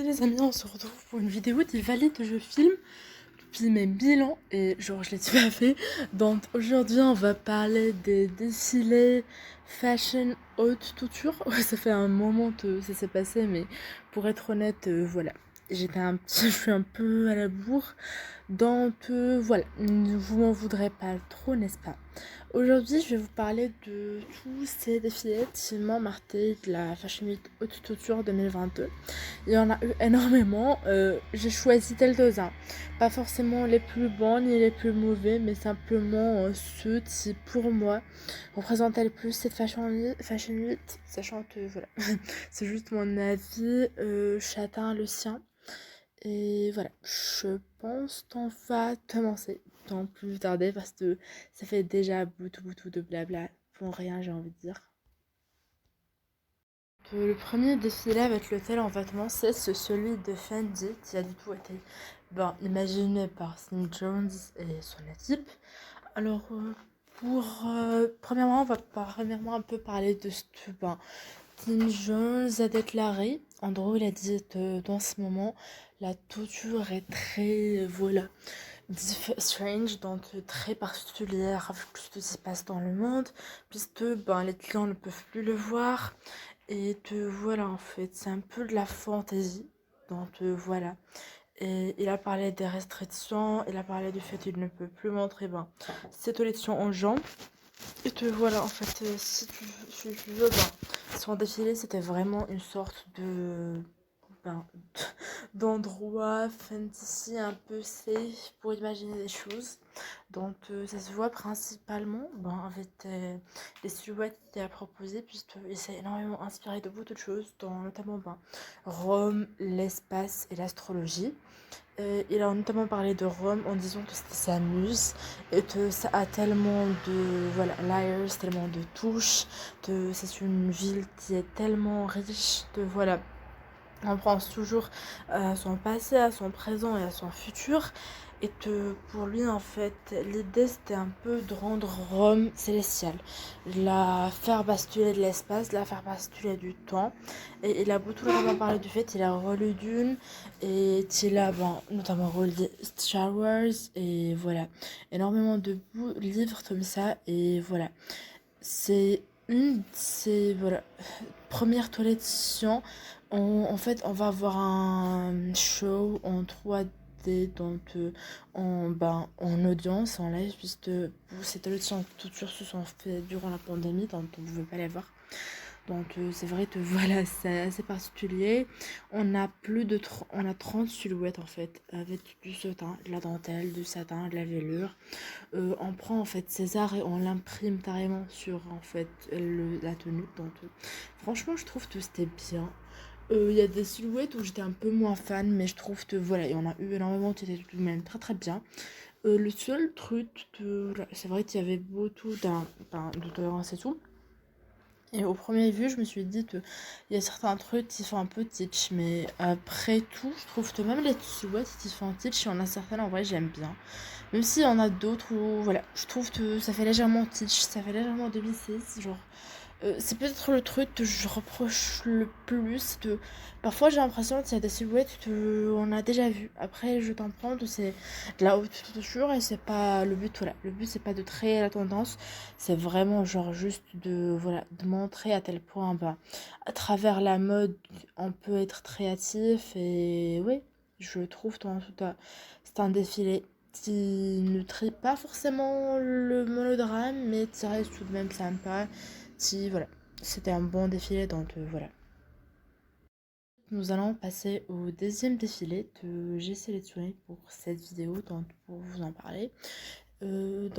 Les amis, on se retrouve pour une vidéo des valides que je filme depuis mes 1000 ans et genre je l'ai pas fait. Donc aujourd'hui on va parler des défilés fashion haute couture. Ouais, ça fait un moment que ça s'est passé mais pour être honnête, voilà. Je suis un peu à la bourre. Donc voilà, vous m'en voudrez pas trop, n'est-ce pas? Aujourd'hui, je vais vous parler de tous ces défilés qui m'ont marqué de la Fashion Week Haute Couture 2022. Il y en a eu énormément. J'ai choisi quelques-uns. Pas forcément les plus bons ni les plus mauvais, mais simplement ceux qui, pour moi, représentaient le plus cette Fashion Week, sachant que voilà, c'est juste mon avis, chacun le sien. Et voilà, je pense qu'on va commencer sans plus tarder parce que ça fait déjà beaucoup de blabla pour rien, j'ai envie de dire. Le premier défilé avec lequel on va commencer, c'est celui de Fendi qui a du tout été imaginé par Sim Jones et son équipe. Alors, premièrement, on va premièrement un peu parler de ce que Sim Jones a déclaré. En gros, il a dit que dans ce moment, la couture est très, strange, donc très particulière avec tout ce qui se passe dans le monde, puisque les clients ne peuvent plus le voir. Et voilà, en fait, c'est un peu de la fantaisie. Donc voilà. Et il a parlé des restrictions, il a parlé du fait qu'il ne peut plus montrer ses collections en gens. Et voilà, en fait, si tu veux, son défilé, c'était vraiment une sorte ben, d'endroit fantasy un peu safe pour imaginer des choses. Donc ça se voit principalement avec les silhouettes qu'il a proposées puisqu'il s'est énormément inspiré de beaucoup de choses, dont notamment Rome, l'espace et l'astrologie. Il a notamment parlé de Rome en disant que c'était sa muse et que ça a tellement de layers, tellement de touches, que c'est une ville qui est tellement riche que voilà, on pense toujours à son passé, à son présent et à son futur. Et que pour lui, en fait, l'idée c'était un peu de rendre Rome célestiale, de la faire basculer de l'espace, de la faire basculer du temps. Et il a beaucoup parlé du fait qu'il a relu Dune et qu'il a notamment relu Star Wars et voilà, énormément de livres comme ça. Et voilà, c'est voilà, première collection. En fait, on va avoir un show en 3D, donc en audience, en live, puisque ces collections toutes se sont faites durant la pandémie, donc on ne pouvait pas les voir. Donc c'est vrai que voilà, c'est assez particulier. On a 30 silhouettes en fait, avec du satin, de la dentelle, du satin, de la velure. On prend en fait César et on l'imprime carrément sur en fait la tenue. Donc franchement, je trouve que c'était bien. Il y a des silhouettes où j'étais un peu moins fan, mais je trouve que voilà, il y en a eu énormément qui étaient tout de même très bien. Le seul truc, c'est vrai qu'il y avait beaucoup de tolérance et tout. Et au premier vue, je me suis dit qu'il y a certains trucs qui sont un peu kitsch, mais après tout, je trouve que même les silhouettes qui font kitsch, il y en a certaines en vrai j'aime bien. Même s'il y en a d'autres où, voilà, je trouve que ça fait légèrement kitsch, ça fait légèrement 2006, genre c'est peut-être le truc que je reproche le plus. Parfois, j'ai l'impression qu'il y a des silhouettes qu'on a déjà vues. Après, je comprends que c'est de la haute couture et c'est pas le but. Voilà. Le but, c'est pas de créer la tendance. C'est vraiment, genre, juste de montrer à tel point, à travers la mode, on peut être créatif. Et oui, je trouve en tout cas, c'est un défilé qui ne traite pas forcément le monodrame, mais qui reste tout de même sympa. Si, voilà, c'était un bon défilé, donc voilà. Nous allons passer au deuxième défilé que j'ai sélectionné pour cette vidéo, donc pour vous en parler. Il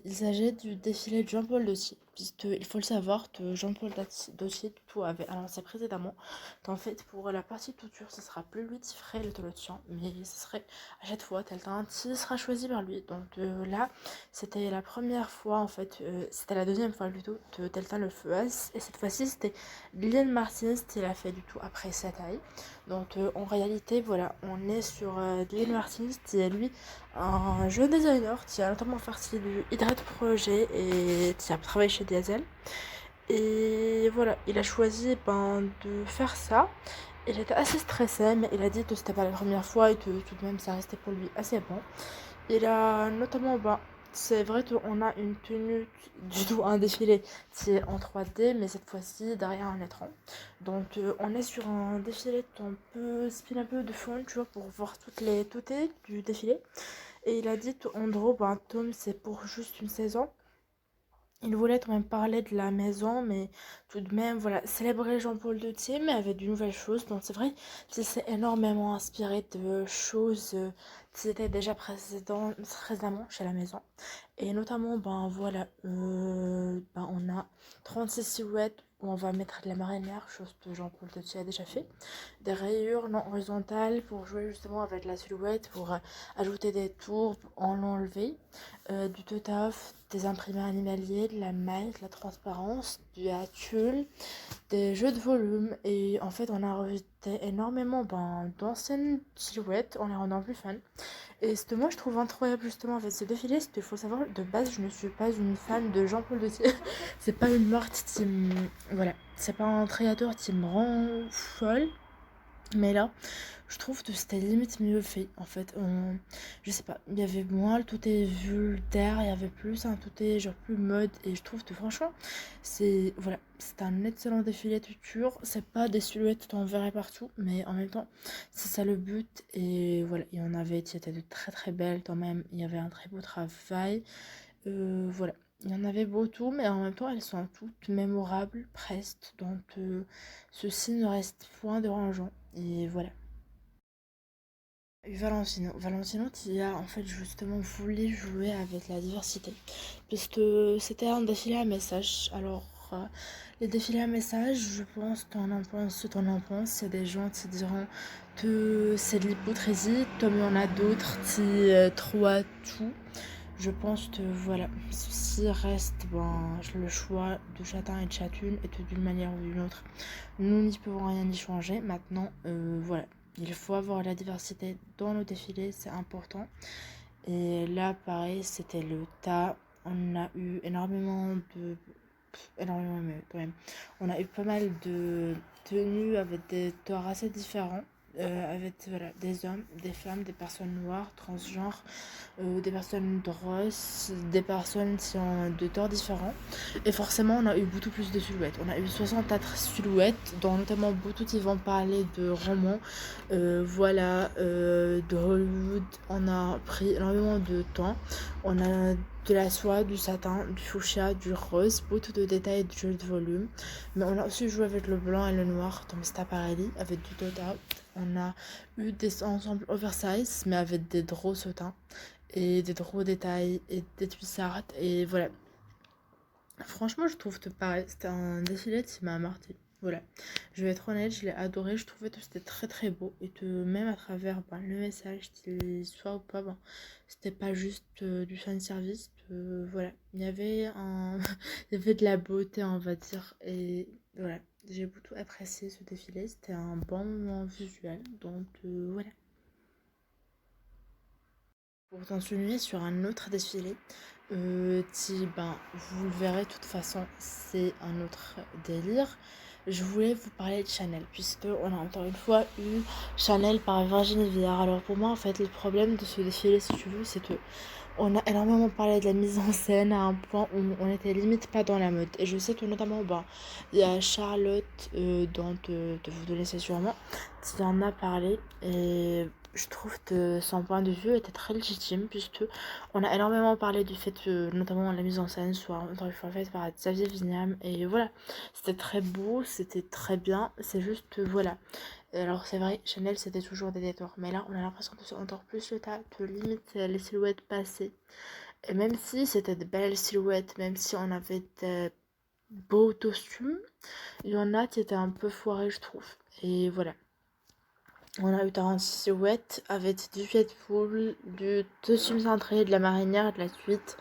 s'agit du défilé de Jean-Paul Gaultier, puisqu'il faut le savoir que Jean-Paul Gaultier tout avait annoncé précédemment qu'en fait pour la partie couture ce sera plus lui qui ferait le tien, mais ce serait à chaque fois quelqu'un qui sera choisi par lui. Donc là c'était la première fois en fait, c'était la deuxième fois plutôt que Teltin le fasse, et cette fois-ci c'était Liliane Martinez qui l'a fait du tout après cette année. Donc en réalité voilà, on est sur Liliane Martinez qui est lui un jeune designer qui a notamment fait du Hydrate Projet et qui a travaillé chez Diesel. Et voilà, il a choisi de faire ça. Il était assez stressé, mais il a dit que c'était pas la première fois et que tout de même ça restait pour lui assez bon. Il a notamment, bah, c'est vrai qu'on a une tenue, du tout un défilé qui est en 3D, mais cette fois-ci derrière un écran. Donc on est sur un défilé un peu spin un peu de fond, tu vois, pour voir toutes les du défilé. Et il a dit en gros, bah, Tom, c'est pour juste une saison. Il voulait quand même parler de la maison, mais tout de même, voilà, célébrer Jean-Paul II, mais avec de nouvelles choses. Donc c'est vrai qu'il s'est énormément inspiré de choses qui étaient déjà précédemment chez la maison. Et notamment, ben voilà, ben, on a 36 silhouettes où on va mettre de la marinière, chose que Jean-Paul II a déjà fait. Des rayures non horizontales pour jouer justement avec la silhouette, pour ajouter des tours, en l'enlever. Du tutaf, des imprimés animaliers, de la maille, de la transparence, du tulle, des jeux de volume. Et en fait, on a rajouté énormément ben, d'anciennes silhouettes en les rendant plus fun. Et ce que moi je trouve incroyable justement avec ce défilé, c'est qu'il faut savoir, de base, je ne suis pas une fan de Jean-Paul Gaultier. C'est pas une marque qui me... Voilà, c'est pas un créateur qui me rend folle. Mais là, je trouve que c'était limite mieux fait. En fait, je sais pas, il y avait moins le tout est vulgaire, il y avait plus un tout est genre plus mode. Et je trouve que franchement, c'est voilà, c'est un excellent défilé de couture. C'est pas des silhouettes qu'on verrait partout, mais en même temps, c'est ça le but. Et voilà, il y en avait qui étaient de très très belles quand même. Il y avait un très beau travail. Voilà. Il y en avait beaucoup, mais en même temps, elles sont toutes mémorables, presque. Donc, ceci ne reste point dérangeant. Et voilà. Valentino qui a en fait justement voulu jouer avec la diversité. Puisque c'était un défilé à message. Alors, les défilés à message, je pense, t'en en penses ce t'en en penses. C'est des gens qui diront que c'est de l'hypocrisie, comme il y en a d'autres qui croient tout. Je pense que voilà, ceci reste ben, le choix de chacun et de chacune, et que d'une manière ou d'une autre, nous n'y pouvons rien y changer. Maintenant, voilà, il faut avoir la diversité dans nos défilés, c'est important. Et là, pareil, c'était le tas. On a eu énormément de... énormément, mais quand même. On a eu pas mal de tenues avec des torts assez différents. Avec voilà, des hommes, des femmes, des personnes noires, transgenres, des personnes grosses, des personnes qui ont de torts différents. Et forcément, on a eu beaucoup plus de silhouettes. On a eu 64 silhouettes, dont notamment beaucoup qui vont parler de romans, voilà, de Hollywood. On a pris énormément de temps. On a de la soie, du satin, du fuchsia, du rose, beaucoup de détails et de jeux de volume. Mais on a aussi joué avec le blanc et le noir, comme Staparelli, avec du Doda. On a eu des ensembles oversize, mais avec des gros sautins et des gros détails et des cuissardes. Et voilà. Franchement, je trouve que pareil, c'était un défilé qui m'a marqué. Voilà. Je vais être honnête, je l'ai adoré. Je trouvais que c'était très très beau. Et que même à travers ben, le message, qu'il soit ou pas, ben, c'était pas juste du fan service. Voilà. Il y avait un... Il y avait de la beauté, on va dire. Et voilà. J'ai beaucoup apprécié ce défilé. C'était un bon moment visuel. Donc voilà. Pour continuer sur un autre défilé, qui, ben, vous le verrez de toute façon, c'est un autre délire. Je voulais vous parler de Chanel, puisque on a encore une fois eu Chanel par Virginie Viard. Alors pour moi, en fait, le problème de ce défilé, si tu veux, c'est que on a énormément parlé de la mise en scène à un point où on était limite pas dans la mode. Et je sais que notamment, ben, il y a Charlotte, dont de vous donner c'est sûrement, qui en a parlé. Et je trouve que son point de vue était très légitime, puisque on a énormément parlé du fait que notamment la mise en scène soit encore une fois faite par Xavier Vignam. Et voilà, c'était très beau, c'était très bien. C'est juste que voilà. Alors c'est vrai, Chanel c'était toujours des détours, mais là on a l'impression que c'est encore plus le tas, que limite les silhouettes passées. Et même si c'était de belles silhouettes, même si on avait des beaux costumes, il y en a qui étaient un peu foirés je trouve. Et voilà. On a eu 46 silhouettes avec du Deadpool, du costume cintré, de la marinière, de la suite,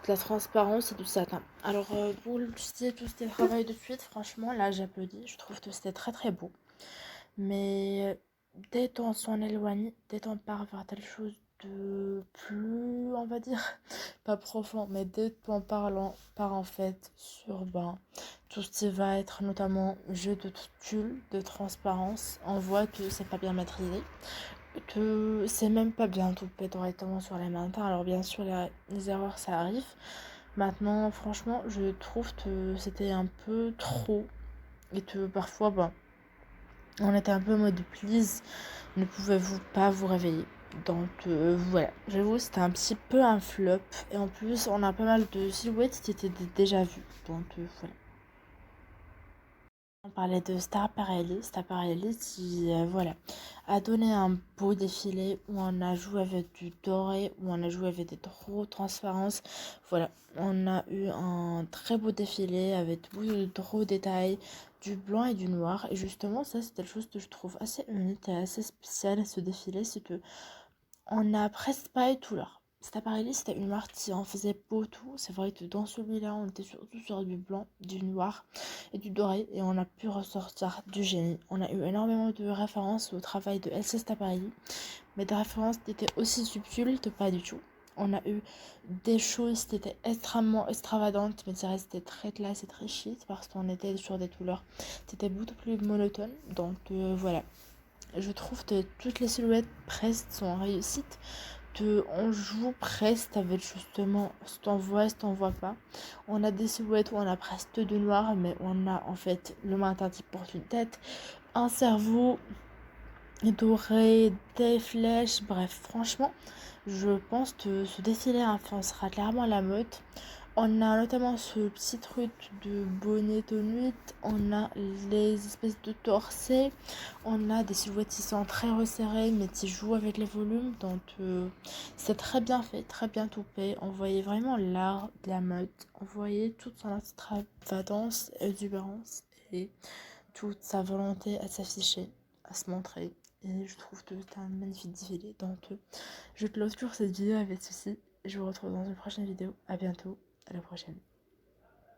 de la transparence et du satin. Alors pour tout ce travail de suite, franchement là j'applaudis, je trouve que c'était très très beau. Mais dès qu'on s'en éloigne, dès qu'on part vers telle chose de plus, on va dire, pas profond, mais en parlant, part en fait sur tout ce qui va être notamment jeu de tulle, de transparence. On voit que c'est pas bien maîtrisé, que c'est même pas bien toupé directement sur les mains. Alors bien sûr, les erreurs ça arrive. Maintenant, franchement, je trouve que c'était un peu trop et que parfois, on était un peu en mode please, ne pouvez-vous pas vous réveiller. Donc voilà, j'avoue c'était un petit peu un flop et en plus on a pas mal de silhouettes qui étaient déjà vues. Donc voilà. On parlait de Star Parelli qui voilà, a donné un beau défilé où on a joué avec du doré, où on a joué avec des trop transparences. Voilà, on a eu un très beau défilé avec beaucoup de trop détails, du blanc et du noir. Et justement, ça c'est quelque chose que je trouve assez unique et assez spécial à ce défilé, c'est que on n'a presque pas eu tout l'heure. Cet appareil-là, c'était une marque qui en faisait beau tout. C'est vrai que dans celui-là, on était surtout sur du blanc, du noir et du doré. Et on a pu ressortir du génie. On a eu énormément de références au travail de LC Staparelli. Mais des références qui étaient aussi subtiles que pas du tout. On a eu des choses qui étaient extrêmement extravagantes, mais ça restait très classe et très chic parce qu'on était sur des couleurs qui étaient beaucoup plus monotones. Donc voilà. Je trouve que toutes les silhouettes presque sont réussites. On joue presque avec justement ce qu'on voit et ce qu'on voit pas. On a des silhouettes où on a presque de noir, mais on a en fait le matin qui porte une tête, un cerveau doré, des flèches, bref, franchement, je pense que ce défilé influencera clairement la mode. On a notamment ce petit truc de bonnet de nuit, on a les espèces de corsets, on a des silhouettes qui sont très resserrées mais qui jouent avec les volumes, donc c'est très bien fait, très bien toupé. On voyait vraiment l'art de la mode, on voyait toute son extravagance, exubérance et toute sa volonté à s'afficher, à se montrer. Et je trouve que c'est un magnifique défilé, donc je clôture cette vidéo avec ceci. Je vous retrouve dans une prochaine vidéo. À bientôt. À la prochaine.